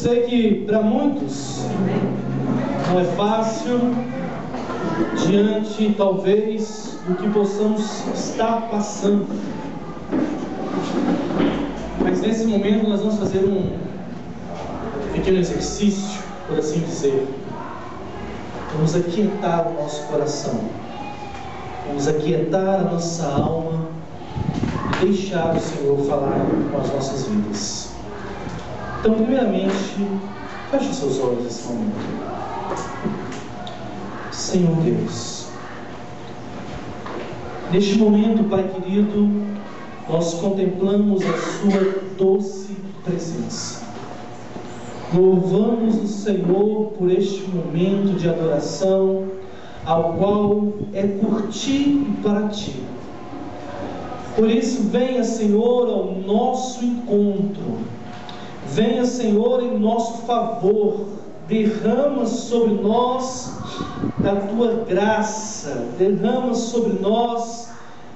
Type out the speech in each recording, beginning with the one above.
sei que para muitos não é fácil, diante talvez do que possamos estar passando. Mas nesse momento nós vamos fazer um pequeno exercício, por assim dizer. Vamos aquietar o nosso coração, vamos aquietar a nossa alma e deixar o Senhor falar com as nossas vidas. Então, primeiramente, feche seus olhos nesse momento. Senhor Deus, neste momento, Pai querido, nós contemplamos a Sua doce presença. Louvamos o Senhor por este momento de adoração, ao qual é por Ti e para Ti. Por isso, venha, Senhor, ao nosso encontro. Venha, Senhor, em nosso favor. Derrama sobre nós a Tua graça. Derrama sobre nós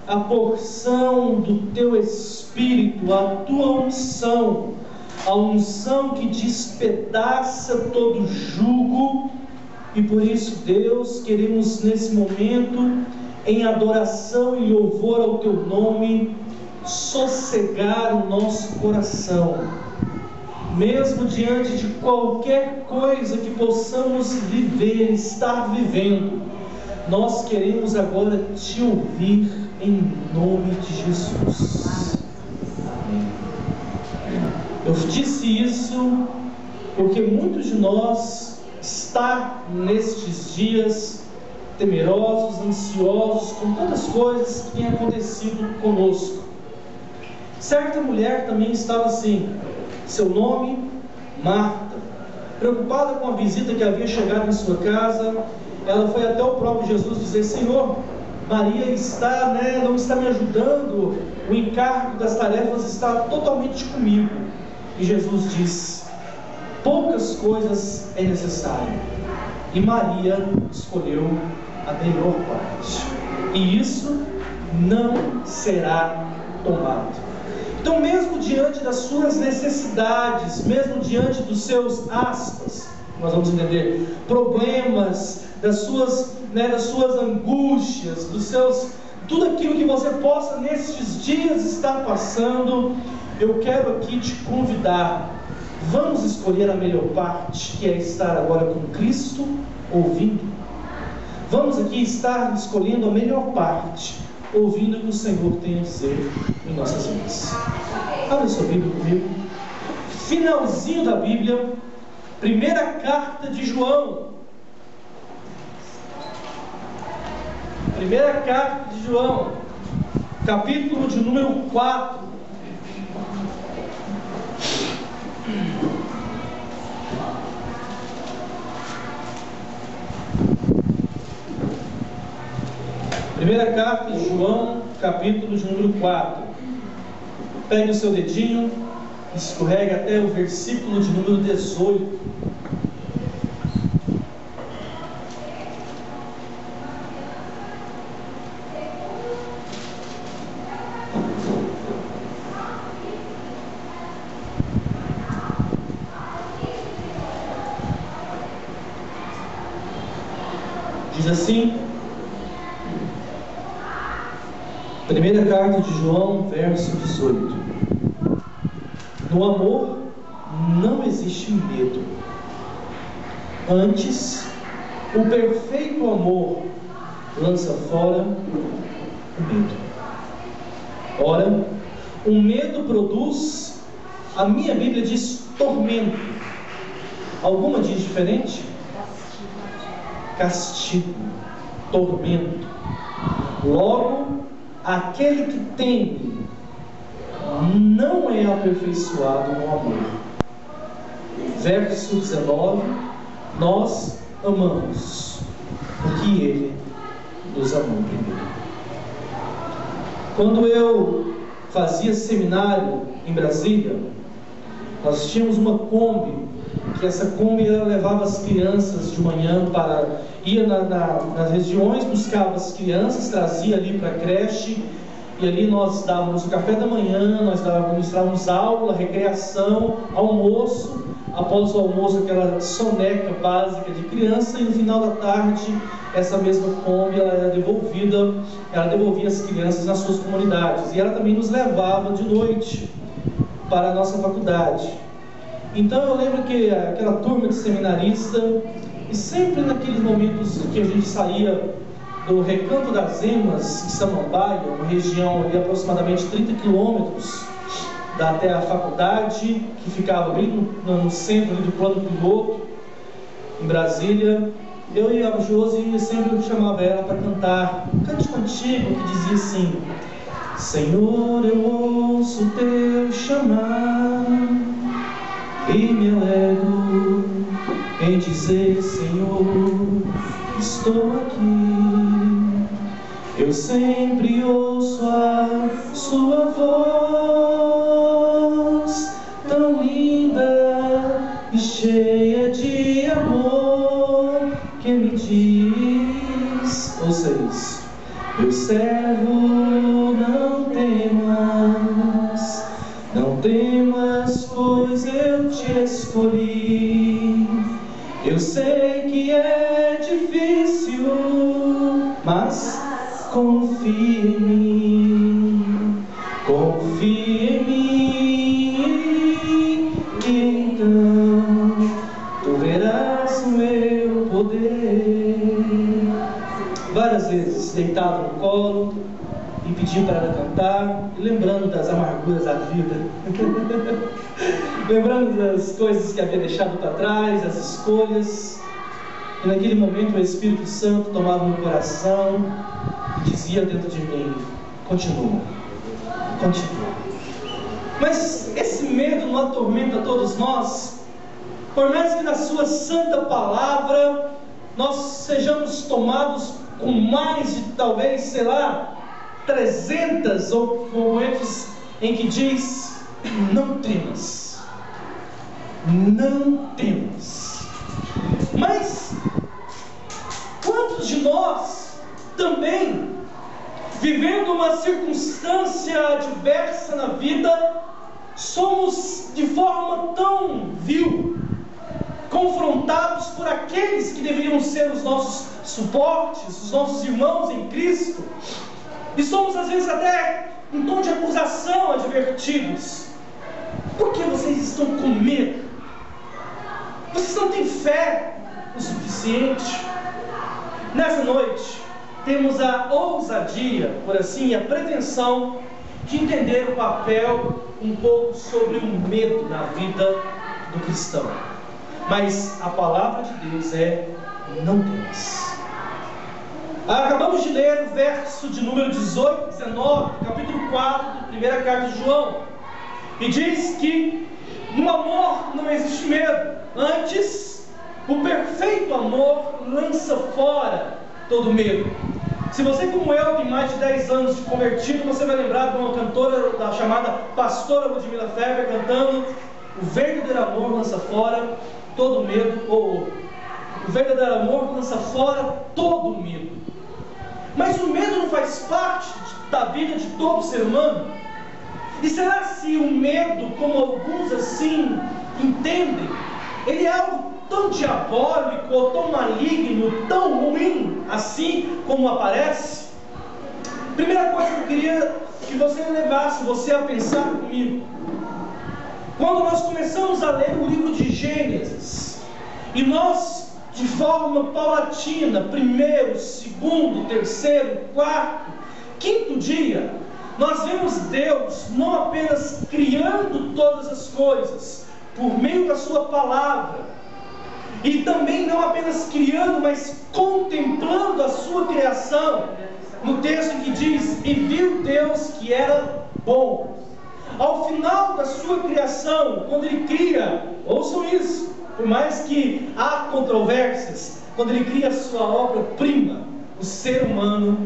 a porção do Teu Espírito, a Tua unção. A unção que despedaça todo jugo. E por isso, Deus, queremos nesse momento, em adoração e louvor ao Teu nome, sossegar o nosso coração. Mesmo diante de qualquer coisa que possamos viver, estar vivendo, nós queremos agora Te ouvir em nome de Jesus. Amém. Eu disse isso porque muitos de nós estão nestes dias temerosos, ansiosos com tantas coisas que têm acontecido conosco. Certa mulher também estava assim, seu nome, Marta, preocupada com a visita que havia chegado em sua casa. Ela foi até o próprio Jesus dizer: Senhor, Maria não está me ajudando, o encargo das tarefas está totalmente comigo. E Jesus diz: poucas coisas é necessário, e Maria escolheu a melhor parte, e isso não será tomado. Então, mesmo diante das suas necessidades, mesmo diante dos seus aspas, nós vamos entender, problemas, das suas angústias, tudo aquilo que você possa nestes dias estar passando, eu quero aqui te convidar. Vamos escolher a melhor parte, que é estar agora com Cristo, ouvindo. Vamos aqui estar escolhendo a melhor parte, ouvindo o que o Senhor tem a dizer em nossas vidas. Abra sua Bíblia comigo. Finalzinho da Bíblia, primeira carta de João. Primeira carta de João, capítulo de número 4. Primeira carta de João, capítulo de número 4. Pegue o seu dedinho, escorrega até o versículo de número 18. Diz assim, primeira carta de João, verso 18: no amor não existe medo, antes o perfeito amor lança fora o medo. Ora, o medo produz, a minha Bíblia diz tormento. Alguma diz diferente? Castigo, tormento. Logo, aquele que teme não é aperfeiçoado no amor. Verso 19: nós amamos porque Ele nos amou primeiro. Quando eu fazia seminário em Brasília, nós tínhamos uma Kombi, que essa Kombi ela levava as crianças de manhã ia nas regiões, buscava as crianças, trazia ali para a creche, e ali nós dávamos o café da manhã, nós ministrávamos aula, recreação, almoço, após o almoço, aquela soneca básica de criança, e no final da tarde, essa mesma Kombi, ela devolvia as crianças nas suas comunidades, e ela também nos levava de noite para a nossa faculdade. Então eu lembro que aquela turma de seminarista, e sempre naqueles momentos que a gente saía do Recanto das Emas, em Samambaia, uma região de aproximadamente 30 quilômetros até a faculdade, que ficava bem no centro ali do plano piloto, em Brasília, eu e a Josi sempre chamava ela para cantar um cântico antigo que dizia assim: Senhor, eu ouço teu chamar e me alegro em dizer, Senhor, estou aqui. Eu sempre ouço a sua voz, tão linda e cheia de amor, que me diz, ouça isso: meu servo, não temas, pois eu te escolhi. Eu sei que é difícil, mas confia em mim, e então tu verás o meu poder. Várias vezes deitado no colo e pedindo para ela cantar, e lembrando das amarguras da vida, lembrando das coisas que havia deixado para trás, das escolhas. E naquele momento o Espírito Santo tomava meu coração e dizia dentro de mim: continua. Mas esse medo não atormenta todos nós, por mais que na sua santa palavra nós sejamos tomados com mais de talvez, 300 momentos em que diz: não temas. Mas quantos de nós também, vivendo uma circunstância adversa na vida, somos de forma tão vil confrontados por aqueles que deveriam ser os nossos suportes, os nossos irmãos em Cristo, e somos às vezes até em tom de acusação advertidos: por que vocês estão com medo? Vocês não têm fé o suficiente? Nessa noite temos a ousadia, por assim, a pretensão de entender o papel um pouco sobre o medo na vida do cristão. Mas a palavra de Deus é: não temas. Acabamos de ler o verso de número 18, 19, capítulo 4 da primeira carta de João, e diz que no amor não existe medo, antes o perfeito amor lança fora todo medo. Se você, como eu, tem mais de 10 anos de convertido, você vai lembrar de uma cantora da chamada pastora Ludmila Feber cantando: o verdadeiro amor lança fora todo medo, ou o verdadeiro amor lança fora todo medo. Mas o medo não faz parte da vida de todo ser humano? E será se o medo, como alguns assim entendem, ele é algo tão diabólico, ou tão maligno, tão ruim, assim como aparece? Primeira coisa que eu queria que você levasse você a pensar comigo: quando nós começamos a ler o livro de Gênesis, e nós, de forma paulatina, primeiro, segundo, terceiro, quarto, quinto dia, nós vemos Deus não apenas criando todas as coisas por meio da sua palavra, e também não apenas criando, mas contemplando a sua criação, no texto que diz: e viu Deus que era bom. Ao final da sua criação, quando Ele cria, ouçam isso, por mais que há controvérsias, quando Ele cria a sua obra-prima, o ser humano,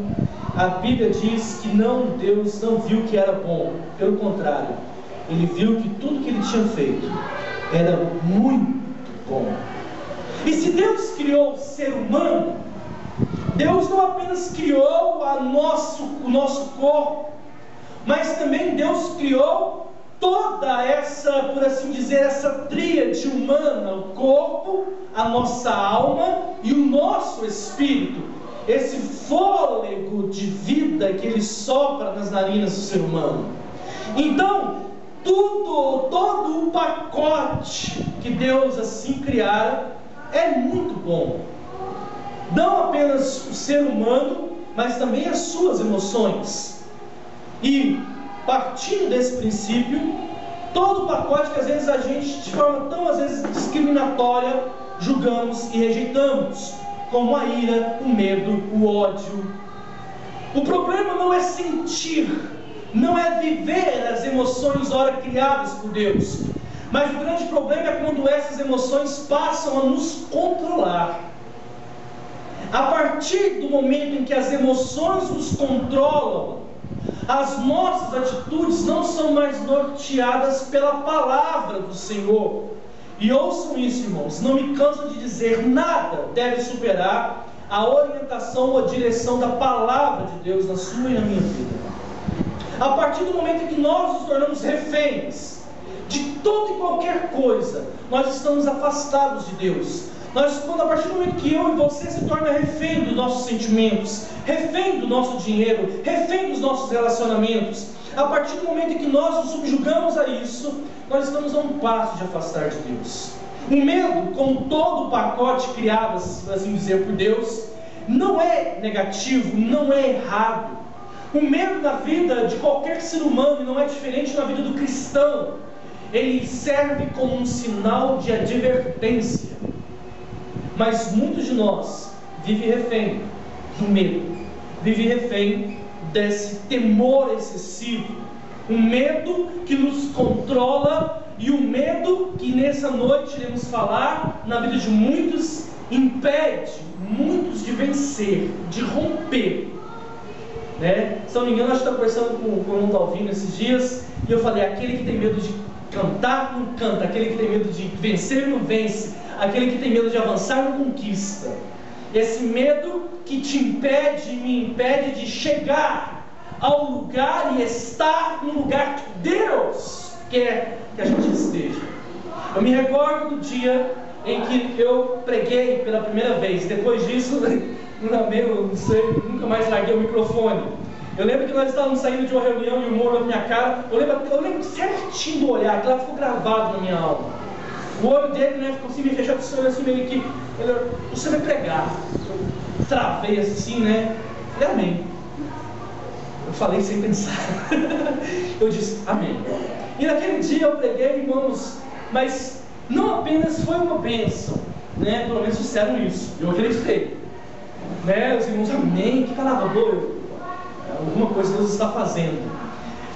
a Bíblia diz que Deus não viu que era bom, pelo contrário, Ele viu que tudo que Ele tinha feito era muito bom. E se Deus criou o ser humano, Deus não apenas criou o nosso corpo, mas também Deus criou toda essa, por assim dizer, essa tríade humana, o corpo, a nossa alma e o nosso espírito, esse fôlego de vida que ele sopra nas narinas do ser humano. Então, todo o pacote que Deus assim criara é muito bom. Não apenas o ser humano, mas também as suas emoções. E partindo desse princípio, todo o pacote que às vezes a gente, de forma tão às vezes discriminatória, julgamos e rejeitamos, como a ira, o medo, o ódio. O problema não é sentir, não é viver as emoções ora criadas por Deus, mas o grande problema é quando essas emoções passam a nos controlar. A partir do momento em que as emoções nos controlam, as nossas atitudes não são mais norteadas pela palavra do Senhor. E ouçam isso, irmãos, não me canso de dizer, nada deve superar a orientação ou a direção da palavra de Deus na sua e na minha vida. A partir do momento em que nós nos tornamos reféns de toda e qualquer coisa, nós estamos afastados de Deus. A partir do momento que eu e você se torna refém dos nossos sentimentos, refém do nosso dinheiro, refém dos nossos relacionamentos, a partir do momento em que nós nos subjugamos a isso, nós estamos a um passo de afastar de Deus. O medo, como todo o pacote criado, assim dizer, por Deus, não é negativo, não é errado. O medo na vida de qualquer ser humano não é diferente na vida do cristão. Ele serve como um sinal de advertência. Mas muitos de nós vivem refém do medo, vivem refém desse temor excessivo, um medo que nos controla e um medo que nessa noite iremos falar na vida de muitos, impede muitos de vencer, de romper, né? Se não me engano, acho que estava conversando com o irmão Dalvino esses dias, e eu falei, aquele que tem medo de cantar não canta, aquele que tem medo de vencer não vence, aquele que tem medo de avançar não conquista. Esse medo que te impede, me impede de chegar ao lugar e estar no lugar que Deus quer que a gente esteja. Eu me recordo do dia em que eu preguei pela primeira vez. Depois disso, não sei, nunca mais larguei o microfone. Eu lembro que nós estávamos saindo de uma reunião e o Moro na minha cara. Eu lembro certinho do olhar, aquilo ficou gravado na minha alma. O olho dele, né, ficou assim, meio fechado, assim, meio que, você vai pregar. Eu travei assim, né, falei, amém. Eu falei sem pensar. Eu disse, amém. E naquele dia eu preguei, irmãos, mas não apenas foi uma bênção, né, pelo menos disseram isso, eu acreditei, né, os irmãos, amém, que palavra boa, alguma coisa Deus está fazendo.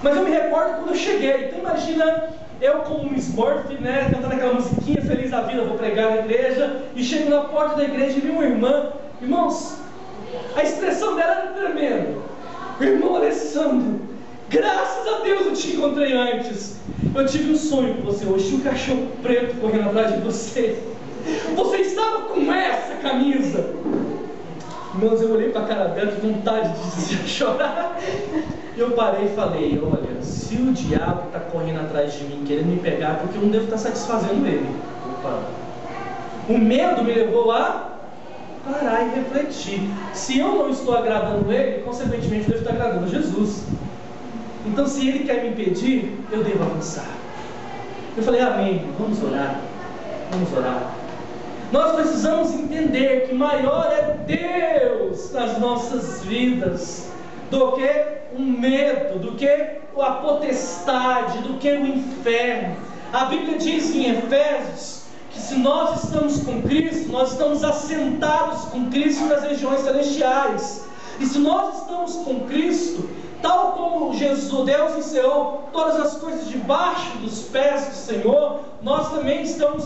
Mas eu me recordo quando eu cheguei, então imagina eu como um Smurf, né, cantando aquela musiquinha feliz da vida, vou pregar na igreja, e chego na porta da igreja e vi uma irmã, irmãos, a expressão dela era tremenda. Irmão Alessandro, graças a Deus eu te encontrei antes. Eu tive um sonho com você hoje, tinha um cachorro preto correndo atrás de você. Você estava com essa camisa. Irmãos, eu olhei para a cara dela, com vontade de chorar. E eu parei e falei, olha, se o diabo está correndo atrás de mim, querendo me pegar, porque eu não devo estar satisfazendo ele. Opa. O medo me levou a parar e refletir. Se eu não estou agradando ele, consequentemente eu devo estar agradando Jesus. Então, se ele quer me impedir, eu devo avançar. Eu falei, amém, vamos orar. Vamos orar. Nós precisamos entender que maior é Deus nas nossas vidas do que o medo, do que a potestade, do que o inferno. A Bíblia diz em Efésios que se nós estamos com Cristo, nós estamos assentados com Cristo nas regiões celestiais. E se nós estamos com Cristo, tal como Jesus, Deus encerrou todas as coisas debaixo dos pés do Senhor, nós também estamos,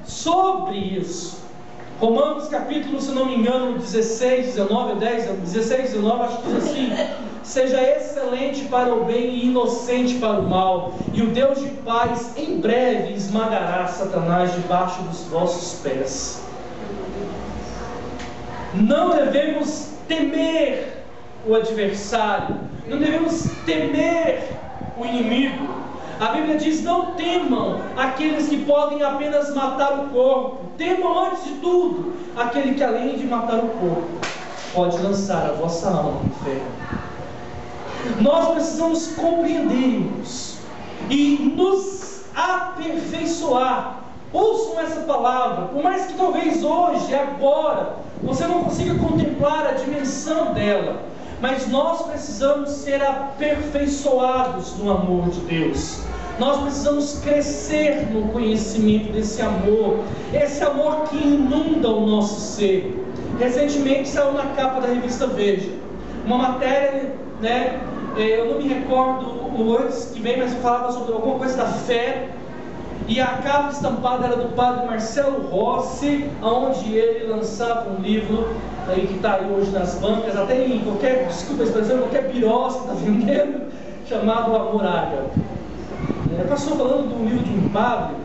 sobre isso. Romanos capítulo, se não me engano, 16, 19, 16, 19, acho que diz assim: seja excelente para o bem e inocente para o mal, e o Deus de paz em breve esmagará Satanás debaixo dos vossos pés. Não devemos temer o adversário, não devemos temer o inimigo. A Bíblia diz: não temam aqueles que podem apenas matar o corpo. Temam antes de tudo aquele que, além de matar o corpo, pode lançar a vossa alma no inferno. Nós precisamos compreender isso e nos aperfeiçoar. Ouçam essa palavra, por mais que talvez hoje, agora, você não consiga contemplar a dimensão dela, mas nós precisamos ser aperfeiçoados no amor de Deus. Nós precisamos crescer no conhecimento desse amor, esse amor que inunda o nosso ser. Recentemente saiu na capa da revista Veja uma matéria, eu não me recordo o antes que vem, mas falava sobre alguma coisa da fé. E a capa estampada era do padre Marcelo Rossi, onde ele lançava um livro aí que está aí hoje nas bancas, até em qualquer, desculpa a expressão, qualquer birosca está vendendo, chamado Amor Ágape. Passou falando do livro de um padre,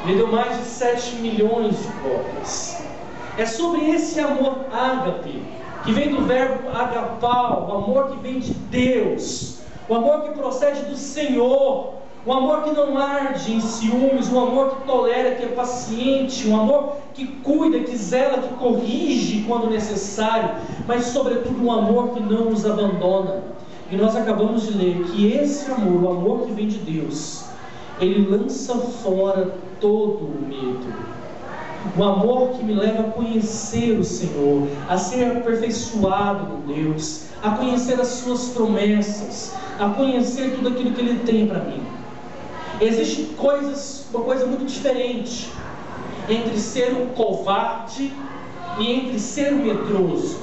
ele deu mais de 7 milhões de cópias. É sobre esse amor ágape, que vem do verbo agapau, o amor que vem de Deus, o amor que procede do Senhor, o amor que não arde em ciúmes, um amor que tolera, que é paciente, um amor que cuida, que zela, que corrige quando necessário, mas sobretudo um amor que não nos abandona. E nós acabamos de ler que esse amor, o amor que vem de Deus, ele lança fora todo o medo. O amor que me leva a conhecer o Senhor, a ser aperfeiçoado em Deus, a conhecer as suas promessas, a conhecer tudo aquilo que Ele tem para mim. Existe uma coisa muito diferente entre ser um covarde e entre ser um medroso.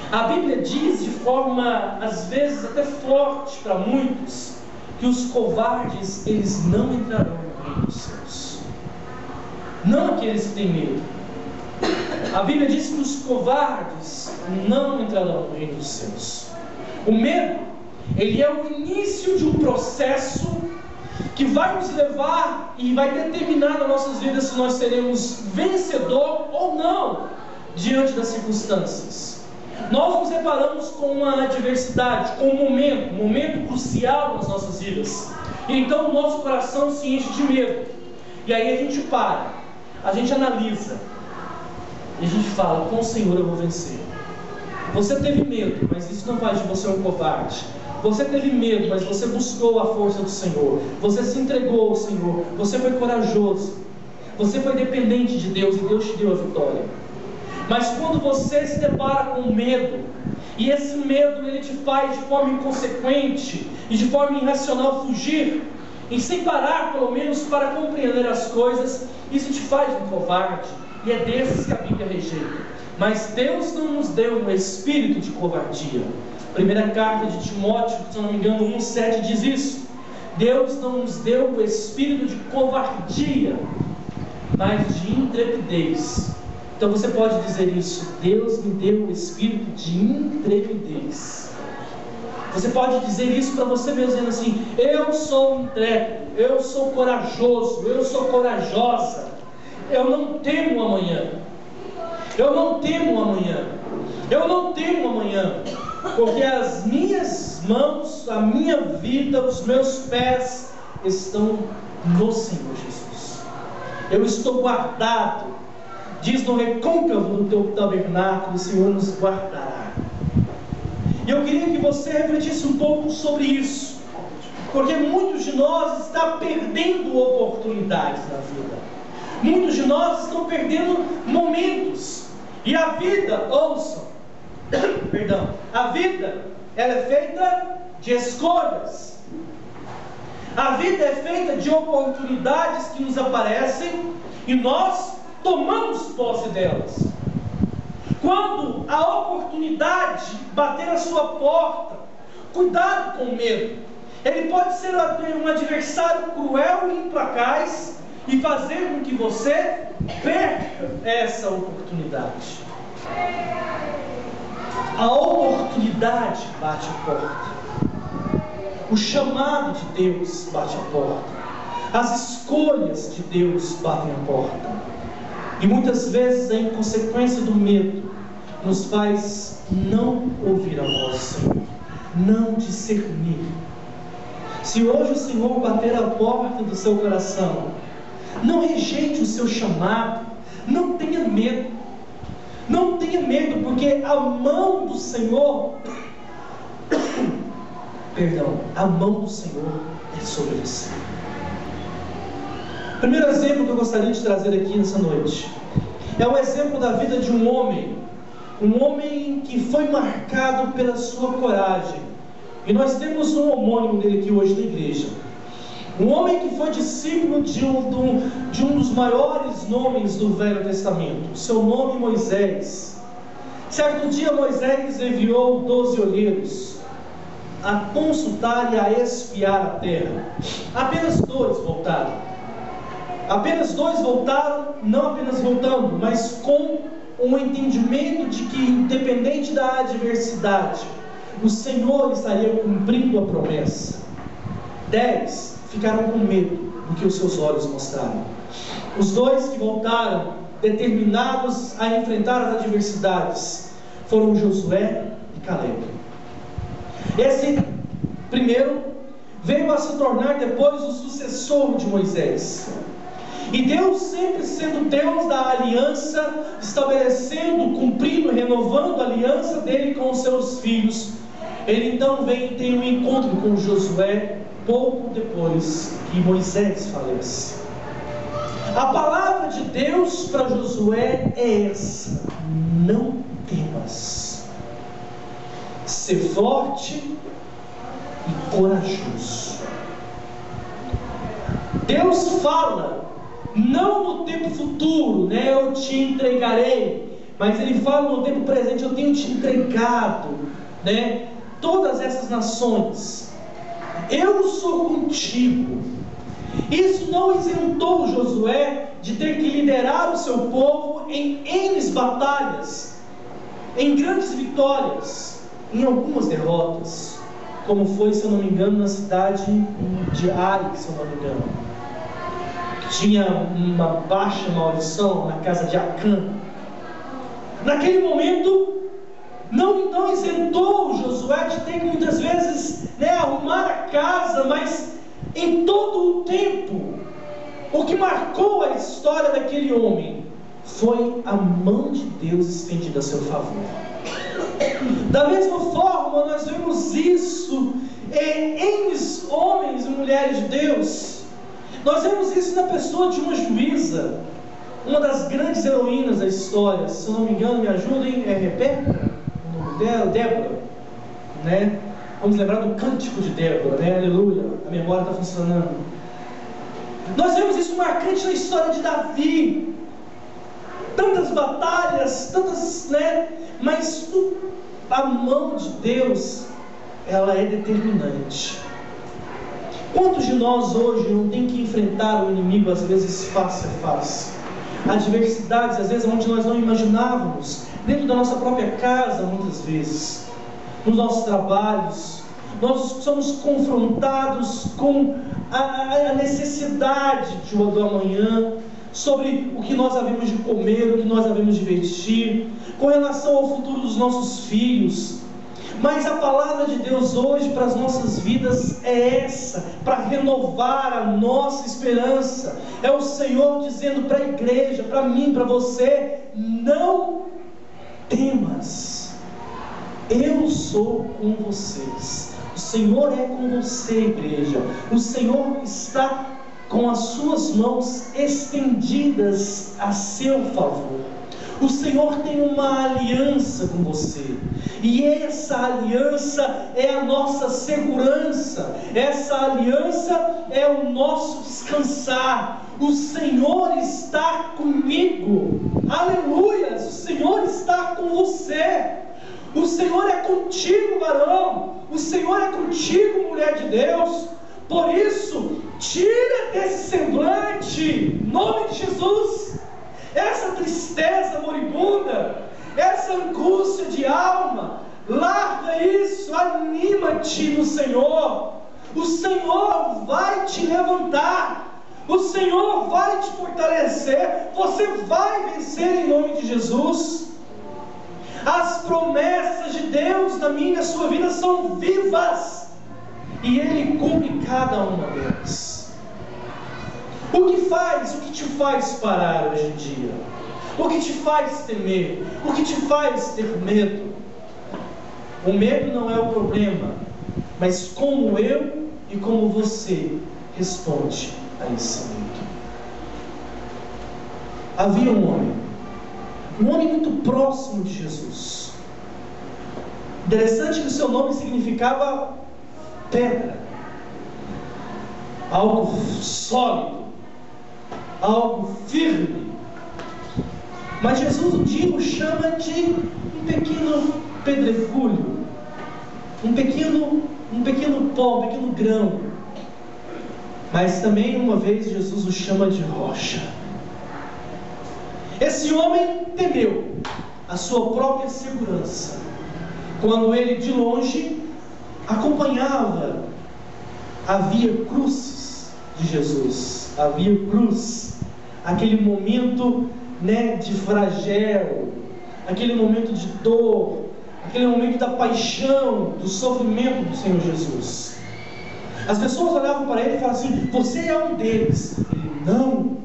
A Bíblia diz de forma, às vezes até forte para muitos, que os covardes, eles não entrarão no reino dos céus. Não aqueles que têm medo. A Bíblia diz que os covardes não entrarão no reino dos céus. O medo, ele é o início de um processo que vai nos levar e vai determinar nas nossas vidas se nós seremos vencedor ou não diante das circunstâncias. Nós nos deparamos com uma adversidade, com um momento crucial nas nossas vidas. E então o nosso coração se enche de medo. E aí a gente para, a gente analisa, e a gente fala: com o Senhor eu vou vencer. Você teve medo, mas isso não faz de você um covarde. Você teve medo, mas você buscou a força do Senhor. Você se entregou ao Senhor. Você foi corajoso. Você foi dependente de Deus e Deus te deu a vitória. Mas quando você se depara com medo, e esse medo ele te faz de forma inconsequente e de forma irracional fugir, e sem parar pelo menos para compreender as coisas, isso te faz um covarde. E é desses que a Bíblia rejeita. Mas Deus não nos deu um espírito de covardia. Primeira carta de Timóteo, se não me engano, 1,7 diz isso. Deus não nos deu o espírito de covardia, mas de intrepidez. Então você pode dizer isso: Deus me deu o espírito de intrepidez. Você pode dizer isso para você mesmo, dizendo assim: eu sou intrépido, eu sou corajoso, eu sou corajosa, eu não temo amanhã, eu não temo amanhã, eu não temo amanhã, porque as minhas mãos, a minha vida, os meus pés estão no Senhor Jesus. Eu estou guardado. Diz: no recôncavo do teu tabernáculo o Senhor nos guardará. E eu queria que você refletisse um pouco sobre isso, porque muitos de nós estão perdendo oportunidades na vida. Muitos de nós estão perdendo momentos. E a vida, ouçam, a vida, ela é feita de escolhas. A vida é feita de oportunidades que nos aparecem e nós tomamos posse delas. Quando a oportunidade bater a sua porta, cuidado com o medo. Ele pode ser um adversário cruel e implacaz e fazer com que você perca essa oportunidade. A oportunidade bate a porta. O chamado de Deus bate a porta. As escolhas de Deus batem a porta. E muitas vezes a inconsequência do medo nos faz não ouvir a voz do Senhor, não discernir. Se hoje o Senhor bater a porta do seu coração, não rejeite o seu chamado, não tenha medo. Não tenha medo, porque a mão do Senhor, a mão do Senhor é sobre você. O primeiro exemplo que eu gostaria de trazer aqui nessa noite é o exemplo da vida de um homem que foi marcado pela sua coragem. E nós temos um homônimo dele aqui hoje na igreja. Um homem que foi discípulo de um dos maiores nomes do Velho Testamento. Seu nome, Moisés. Certo dia Moisés enviou 12 olheiros a consultar e a espiar a terra. Apenas dois voltaram, não apenas voltando, mas com um entendimento de que, independente da adversidade, o Senhor estaria cumprindo a promessa. 10 ficaram com medo do que os seus olhos mostraram. Os dois que voltaram, determinados a enfrentar as adversidades, foram Josué e Caleb. Esse primeiro veio a se tornar depois o sucessor de Moisés. E Deus, sempre sendo Deus da aliança, estabelecendo, cumprindo, renovando a aliança dele com os seus filhos, ele então vem e tem um encontro com Josué pouco depois que Moisés falece. A palavra de Deus para Josué é essa: não temas, ser forte e corajoso. Deus fala, não no tempo futuro, eu te entregarei, mas Ele fala no tempo presente: eu tenho te entregado, todas essas nações, eu sou contigo. Isso não isentou Josué de ter que liderar o seu povo em N batalhas, em grandes vitórias, em algumas derrotas, como foi, se eu não me engano, na cidade de Ai, se eu não me engano, que tinha uma baixa maldição na casa de Acã. Naquele momento, não isentou Josué de ter que muitas vezes arrumar a casa, mas em todo o tempo, o que marcou a história daquele homem foi a mão de Deus estendida a seu favor. Da mesma forma, nós vemos isso em homens e mulheres de Deus. Nós vemos isso na pessoa de uma juíza, uma das grandes heroínas da história. Se eu não me engano, me ajudem, é Rebeca, o nome dela, Débora, Vamos lembrar do cântico de Débora, Aleluia, a memória está funcionando. Nós vemos isso marcante na história de Davi. Tantas batalhas, mas a mão de Deus, ela é determinante. Quantos de nós hoje não tem que enfrentar o inimigo, às vezes face a face? Adversidades, às vezes, onde nós não imaginávamos, dentro da nossa própria casa, muitas vezes, nos nossos trabalhos, nós somos confrontados com a necessidade do amanhã, sobre o que nós havemos de comer, o que nós havemos de vestir, com relação ao futuro dos nossos filhos. Mas a palavra de Deus hoje para as nossas vidas é essa, para renovar a nossa esperança. É o Senhor dizendo para a igreja, para mim, para você: não temas, eu sou com vocês. O Senhor é com você, igreja. O Senhor está com as suas mãos estendidas a seu favor. O Senhor tem uma aliança com você, e essa aliança é a nossa segurança, essa aliança é o nosso descansar. O Senhor está comigo, aleluia, o Senhor está com você, o Senhor é contigo, varão, o Senhor é contigo, mulher de Deus. Por isso, tira desse semblante, em nome de Jesus, essa tristeza moribunda, essa angústia de alma. Larga isso, anima-te no Senhor. O Senhor vai te levantar, o Senhor vai te fortalecer, você vai vencer em nome de Jesus. As promessas de Deus na minha e na sua vida são vivas. e Ele cumpre cada uma delas. O que te faz parar hoje em dia? O que te faz temer? O que te faz ter medo? O medo não é o problema, mas como eu e como você responde a esse medo. Havia um homem muito próximo de Jesus. Interessante que o seu nome significava pedra, algo sólido, algo firme. Mas Jesus um dia o chama de um pequeno pedregulho, um pequeno pó, um pequeno grão. Mas também uma vez Jesus o chama de rocha. Esse homem temeu a sua própria segurança quando ele de longe acompanhava a via crucis de Jesus, a via cruz, aquele momento de flagelo, aquele momento de dor, aquele momento da paixão, do sofrimento do Senhor Jesus. As pessoas olhavam para ele e falavam assim: você é um deles. Ele: não.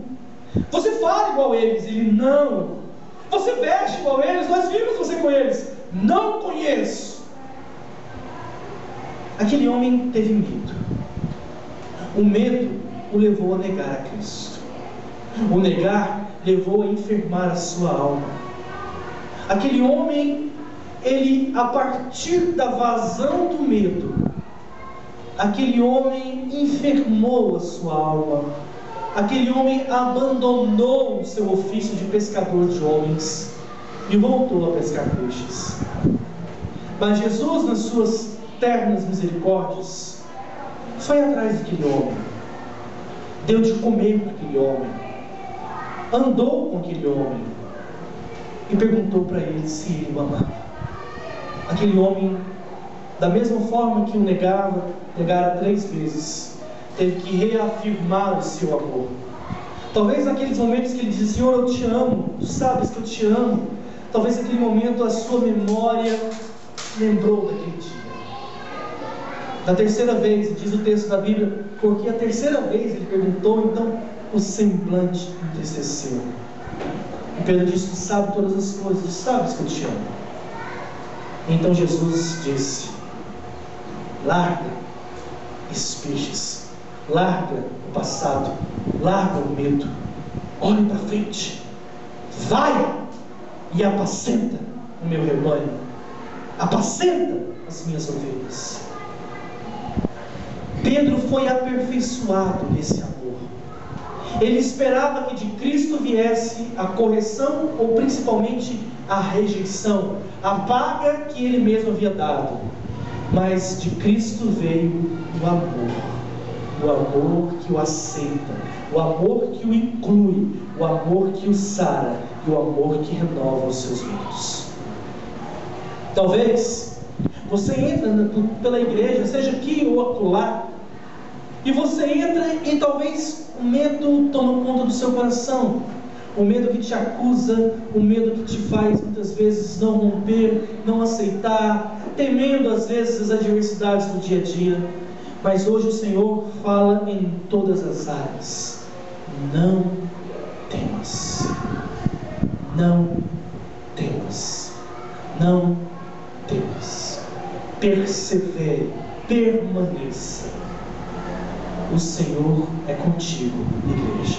Você fala igual a eles. Ele: não. Você veste igual a eles. Nós vimos você com eles. Não conheço. Aquele homem teve medo. O medo o levou a negar a Cristo. O negar levou a enfermar a sua alma. Aquele homem, ele, a partir da vazão do medo, aquele homem enfermou a sua alma. Aquele homem abandonou o seu ofício de pescador de homens e voltou a pescar peixes. Mas Jesus, nas suas ternas misericórdias, foi atrás daquele homem, deu de comer para aquele homem, andou com aquele homem e perguntou para ele se ele o amava. Aquele homem, da mesma forma que o negara 3 vezes, teve que reafirmar o seu amor. Talvez naqueles momentos que ele dizia: Senhor, eu te amo, tu sabes que eu te amo. Talvez naquele momento a sua memória lembrou daquele dia. Da terceira vez, diz o texto da Bíblia, porque a terceira vez ele perguntou, então o semblante entristeceu. E Pedro disse: tu sabes todas as coisas, tu sabes que eu te amo. Então Jesus disse: larga esses peixes, larga o passado, larga o medo, olhe para frente, vai e apacenta o meu rebanho, apacenta as minhas ovelhas. Pedro foi aperfeiçoado nesse amor. Ele esperava que de Cristo viesse a correção, ou principalmente a rejeição, a paga que ele mesmo havia dado. Mas de Cristo veio o amor que o aceita, o amor que o inclui, o amor que o sara e o amor que renova os seus medos. Talvez você entra pela igreja, seja aqui ou acolá, e você entra e talvez o medo toma conta do seu coração. O medo que te acusa, o medo que te faz muitas vezes não romper, não aceitar, temendo às vezes as adversidades do dia a dia. Mas hoje o Senhor fala em todas as áreas: não temas, não temas, não temas, persevere, permaneça. O Senhor é contigo, igreja.